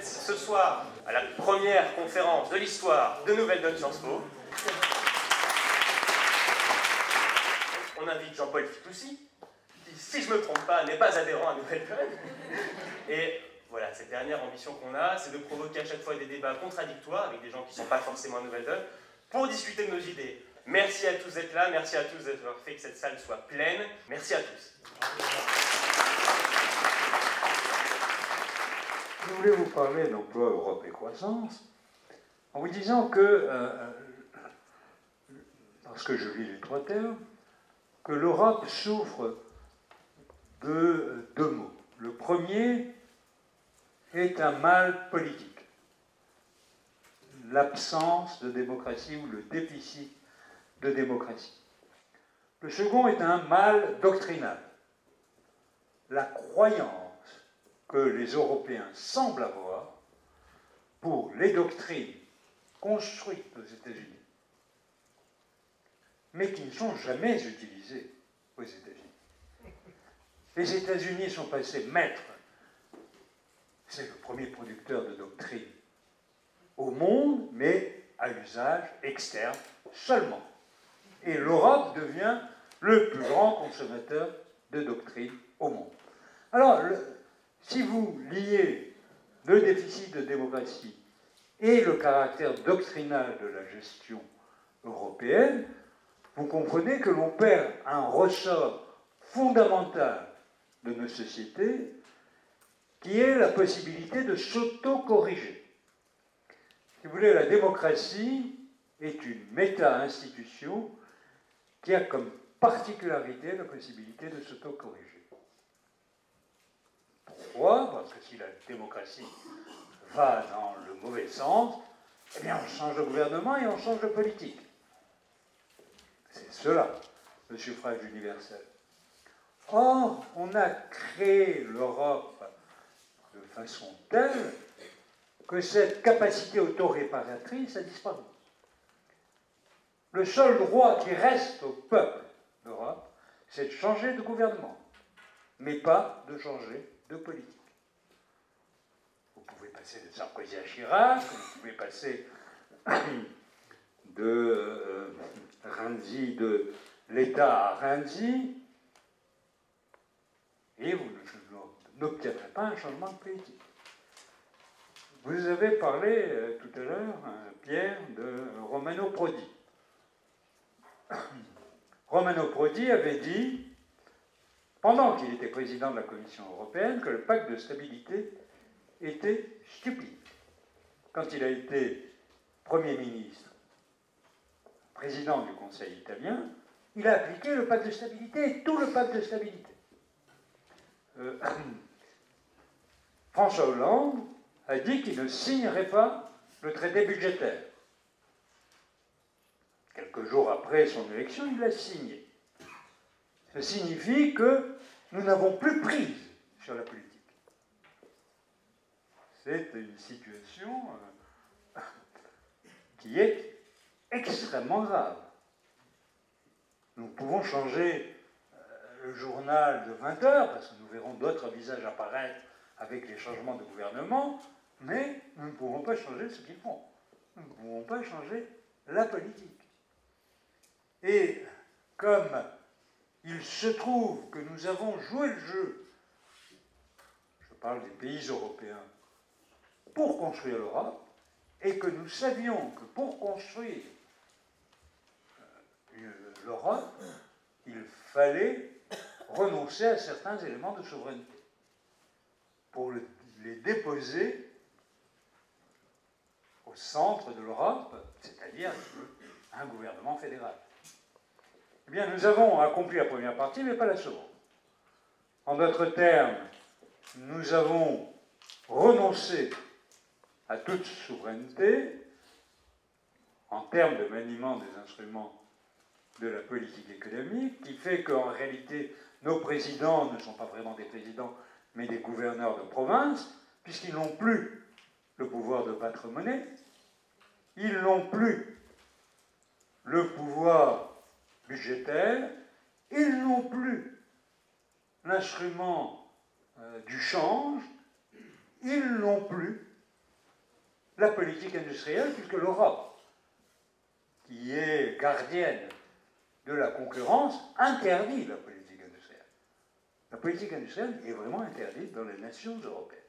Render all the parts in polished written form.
êtes ce soir à la première conférence de l'histoire de Nouvelle Donne Sciences Po. On invite Jean-Paul Fitoussi, qui, si je ne me trompe pas, n'est pas adhérent à Nouvelle Donne. Et voilà, cette dernière ambition qu'on a, c'est de provoquer à chaque fois des débats contradictoires avec des gens qui ne sont pas forcément à Nouvelle Donne, pour discuter de nos idées. Merci à tous d'être là, merci à tous d'avoir fait que cette salle soit pleine. Merci à tous. Je voulais vous parler d'emploi Europe et croissance en vous disant que, parce que je lis les trois termes, que l'Europe souffre de deux maux. Le premier est un mal politique, l'absence de démocratie ou le déficit de démocratie. Le second est un mal doctrinal, la croyance que les Européens semblent avoir pour les doctrines construites aux États-Unis, mais qui ne sont jamais utilisées aux États-Unis. Les États-Unis sont passés maîtres, c'est le premier producteur de doctrines au monde, mais à usage externe seulement. Et l'Europe devient le plus grand consommateur de doctrines au monde. Alors, si vous liez le déficit de démocratie et le caractère doctrinal de la gestion européenne, vous comprenez que l'on perd un ressort fondamental de nos sociétés, qui est la possibilité de s'auto-corriger. Si vous voulez, la démocratie est une méta-institution qui a comme particularité la possibilité de s'auto-corriger. Pourquoi? Parce que si la démocratie va dans le mauvais sens, eh bien on change de gouvernement et on change de politique. C'est cela, le suffrage universel. Or, on a créé l'Europe de façon telle que cette capacité autoréparatrice a disparu. Le seul droit qui reste au peuple d'Europe, c'est de changer de gouvernement, mais pas de changer de politique. Vous pouvez passer de Sarkozy à Chirac, vous pouvez passer de Renzi, de l'État à Renzi, et vous n'obtiendrez pas un changement de politique. Vous avez parlé tout à l'heure, Pierre, de Romano Prodi. Romano Prodi avait dit, pendant qu'il était président de la Commission européenne, que le pacte de stabilité était stupide. Quand il a été Premier ministre, président du Conseil italien, il a appliqué le pacte de stabilité et tout le pacte de stabilité. François Hollande a dit qu'il ne signerait pas le traité budgétaire. Quelques jours après son élection, il l'a signé. Ça signifie que nous n'avons plus prise sur la politique. C'est une situation qui est extrêmement grave. Nous pouvons changer le journal de 20 heures, parce que nous verrons d'autres visages apparaître avec les changements de gouvernement, mais nous ne pouvons pas changer ce qu'ils font. Nous ne pouvons pas changer la politique. Et comme il se trouve que nous avons joué le jeu, je parle des pays européens, pour construire l'Europe, et que nous savions que pour construire l'Europe, il fallait renoncer à certains éléments de souveraineté pour les déposer au centre de l'Europe, c'est-à-dire un gouvernement fédéral. Eh bien, nous avons accompli la première partie, mais pas la seconde. En d'autres termes, nous avons renoncé à toute souveraineté en termes de maniement des instruments de la politique économique, qui fait qu'en réalité, nos présidents ne sont pas vraiment des présidents, mais des gouverneurs de province, puisqu'ils n'ont plus le pouvoir de battre monnaie, ils n'ont plus le pouvoir budgétaire, ils n'ont plus l'instrument du change, ils n'ont plus la politique industrielle, puisque l'Europe, qui est gardienne de la concurrence, interdit la politique industrielle. La politique industrielle est vraiment interdite dans les nations européennes.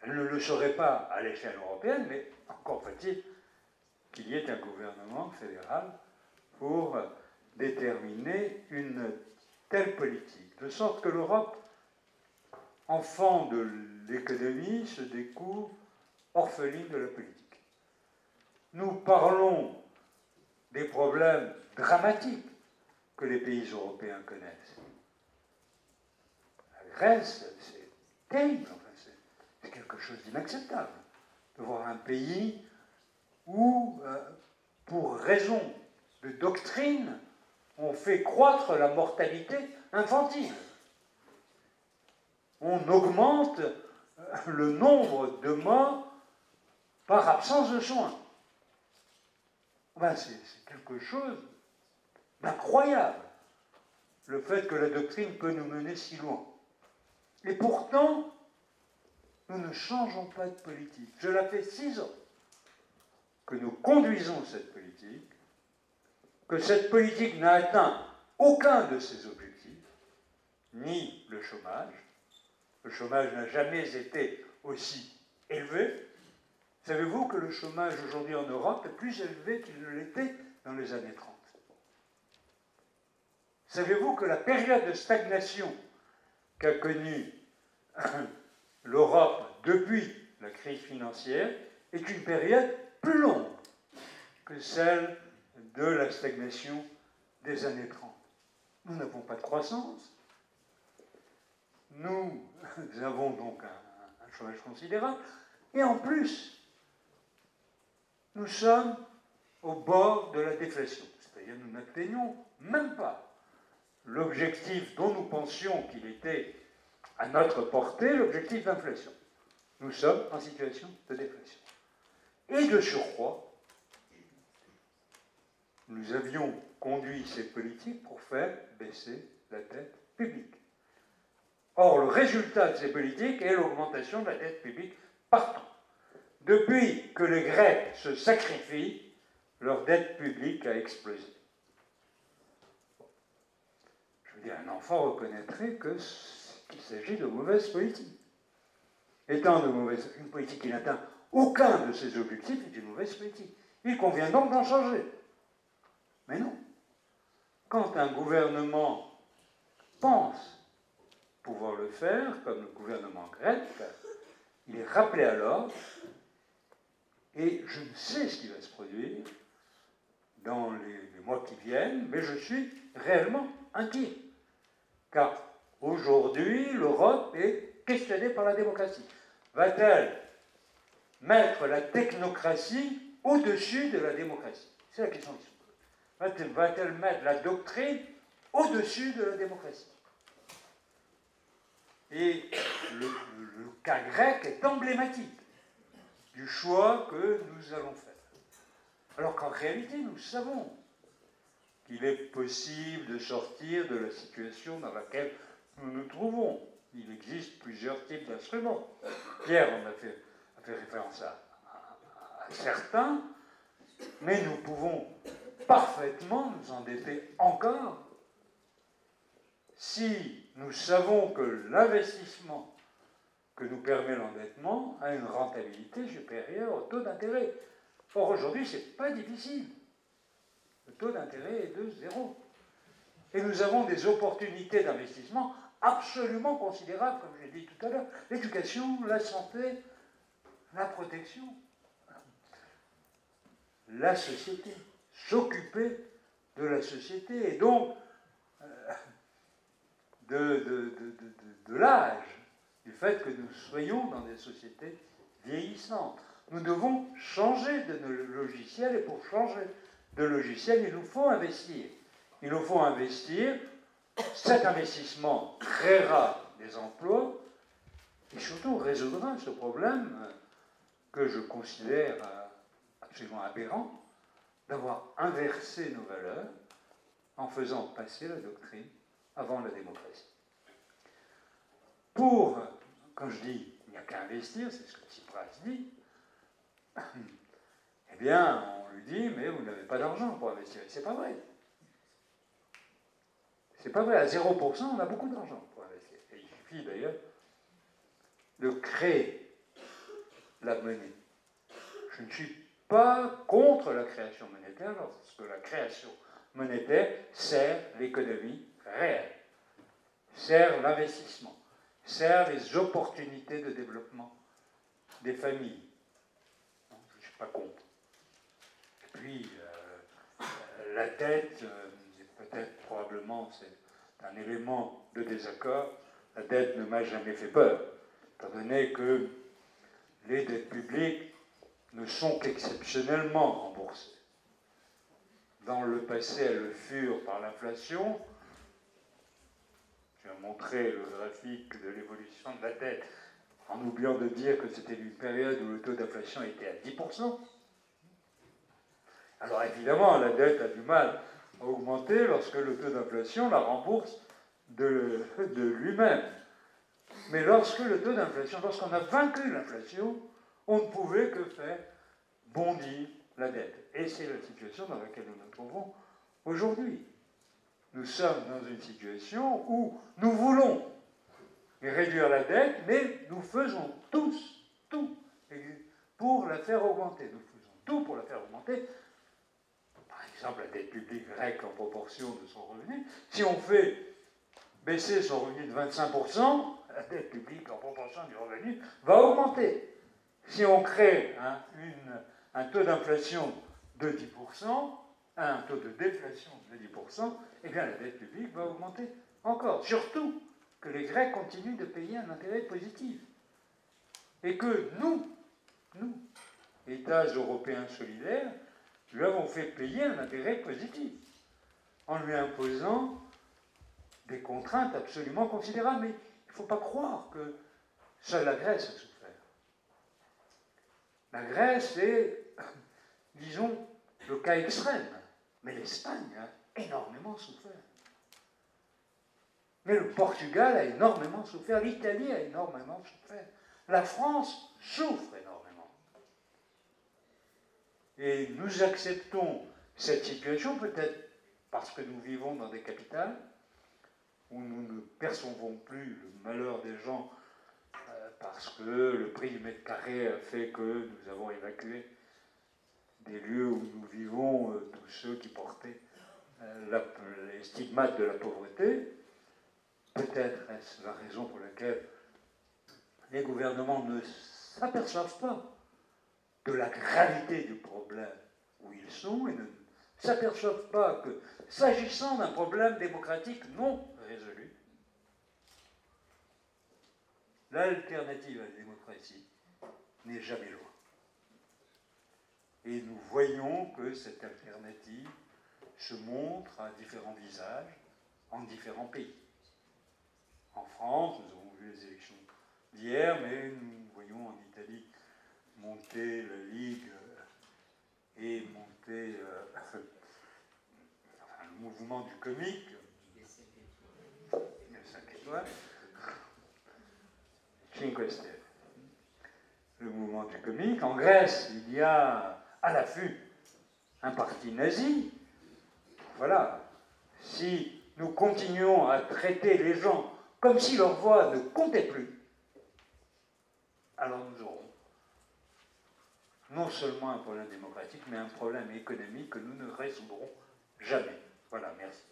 Elle ne le serait pas à l'échelle européenne, mais encore faut-il qu'il y ait un gouvernement fédéral pour déterminer une telle politique. De sorte que l'Europe, enfant de l'économie, se découvre orpheline de la politique. Nous parlons des problèmes dramatiques que les pays européens connaissent. La Grèce, c'est terrible, enfin, c'est quelque chose d'inacceptable de voir un pays où, pour raison de doctrine, on fait croître la mortalité infantile. On augmente le nombre de morts par absence de soins. Ben, c'est quelque chose d'incroyable, le fait que la doctrine peut nous mener si loin. Et pourtant, nous ne changeons pas de politique. Cela fait 6 ans que nous conduisons cette politique, que cette politique n'a atteint aucun de ses objectifs, ni le chômage. Le chômage n'a jamais été aussi élevé. Savez-vous que le chômage aujourd'hui en Europe est plus élevé qu'il ne l'était dans les années 30? Savez-vous que la période de stagnation qu'a connue l'Europe depuis la crise financière est une période plus longue que celle de la stagnation des années 30. Nous n'avons pas de croissance. Nous avons donc un chômage considérable. Et en plus, nous sommes au bord de la déflation. C'est-à-dire nous n'atteignons même pas l'objectif dont nous pensions qu'il était à notre portée, l'objectif d'inflation. Nous sommes en situation de déflation. Et de surcroît, nous avions conduit ces politiques pour faire baisser la dette publique. Or, le résultat de ces politiques est l'augmentation de la dette publique partout. Depuis que les Grecs se sacrifient, leur dette publique a explosé. Je veux dire, un enfant reconnaîtrait qu'il s'agit de mauvaise politique. Étant une politique qui n'atteint aucun de ses objectifs est une mauvaise politique. Il convient donc d'en changer. Mais non. Quand un gouvernement pense pouvoir le faire, comme le gouvernement grec, il est rappelé à l'ordre, et je ne sais ce qui va se produire dans les mois qui viennent, mais je suis réellement inquiet. Car aujourd'hui, l'Europe est questionnée par la démocratie. Va-t-elle mettre la technocratie au-dessus de la démocratie? C'est la question qui se pose. Va-t-elle mettre la doctrine au-dessus de la démocratie? Et le cas grec est emblématique du choix que nous allons faire. Alors qu'en réalité, nous savons qu'il est possible de sortir de la situation dans laquelle nous nous trouvons. Il existe plusieurs types d'instruments. Pierre en a fait référence à certains, mais nous pouvons parfaitement nous endetter encore si nous savons que l'investissement que nous permet l'endettement a une rentabilité supérieure au taux d'intérêt. Or, aujourd'hui, ce n'est pas difficile. Le taux d'intérêt est de 0. Et nous avons des opportunités d'investissement absolument considérables, comme j'ai dit tout à l'heure. L'éducation, la santé, la protection. La société. S'occuper de la société et donc de l'âge, du fait que nous soyons dans des sociétés vieillissantes. Nous devons changer de logiciel et pour changer de logiciel, il nous faut investir. Il nous faut investir. Cet investissement créera des emplois et surtout résoudra ce problème que je considère absolument aberrant d'avoir inversé nos valeurs en faisant passer la doctrine avant la démocratie. Quand je dis il n'y a qu'à investir, c'est ce que Tsipras dit, eh bien, on lui dit, mais vous n'avez pas d'argent pour investir. C'est pas vrai. C'est pas vrai. À 0%, on a beaucoup d'argent pour investir. Et il suffit d'ailleurs de créer la monnaie. Je ne suis pas contre la création monétaire, parce que la création monétaire sert l'économie réelle, sert l'investissement, sert les opportunités de développement des familles. Non, je ne suis pas contre. Et puis, la dette, peut-être, probablement, c'est un élément de désaccord. La dette ne m'a jamais fait peur, étant donné que les dettes publiques ne sont qu'exceptionnellement remboursées. Dans le passé, elles le furent par l'inflation. Je vais montrer le graphique de l'évolution de la dette, en oubliant de dire que c'était une période où le taux d'inflation était à 10%. Alors évidemment, la dette a du mal à augmenter lorsque le taux d'inflation la rembourse de lui-même. Mais lorsque le taux d'inflation, lorsqu'on a vaincu l'inflation, on ne pouvait que faire bondir la dette. Et c'est la situation dans laquelle nous nous trouvons aujourd'hui. Nous sommes dans une situation où nous voulons réduire la dette, mais nous faisons tous tout pour la faire augmenter. Nous faisons tout pour la faire augmenter. Par exemple, la dette publique grecque en proportion de son revenu. Si on fait baisser son revenu de 25%, la dette publique en proportion du revenu va augmenter. Si on crée un taux d'inflation de 10%, un taux de déflation de 10%, eh bien la dette publique va augmenter encore. Surtout que les Grecs continuent de payer un intérêt positif. Et que nous, États européens solidaires, lui avons fait payer un intérêt positif en lui imposant des contraintes absolument considérables. Mais il ne faut pas croire que seule la Grèce a souffert. La Grèce est, disons, le cas extrême. Mais l'Espagne a énormément souffert. Mais le Portugal a énormément souffert. L'Italie a énormément souffert. La France souffre énormément. Et nous acceptons cette situation, peut-être parce que nous vivons dans des capitales où nous ne percevons plus le malheur des gens parce que le prix du mètre carré a fait que nous avons évacué des lieux où nous vivons tous ceux qui portaient les stigmates de la pauvreté. Peut-être est-ce la raison pour laquelle les gouvernements ne s'aperçoivent pas de la gravité du problème où ils sont et ne s'aperçoivent pas que, s'agissant d'un problème démocratique non résolu, l'alternative à la démocratie n'est jamais loin. Et nous voyons que cette alternative se montre à différents visages en différents pays. En France, nous avons vu les élections d'hier, mais nous voyons en Italie monter la Ligue et monter le mouvement du comique, le 5 étoiles, 5 Stelle, le mouvement du comique. En Grèce, il y a à l'affût un parti nazi. Voilà. Si nous continuons à traiter les gens comme si leur voix ne comptait plus, alors nous aurons non seulement un problème démocratique, mais un problème économique que nous ne résoudrons jamais. Voilà, merci.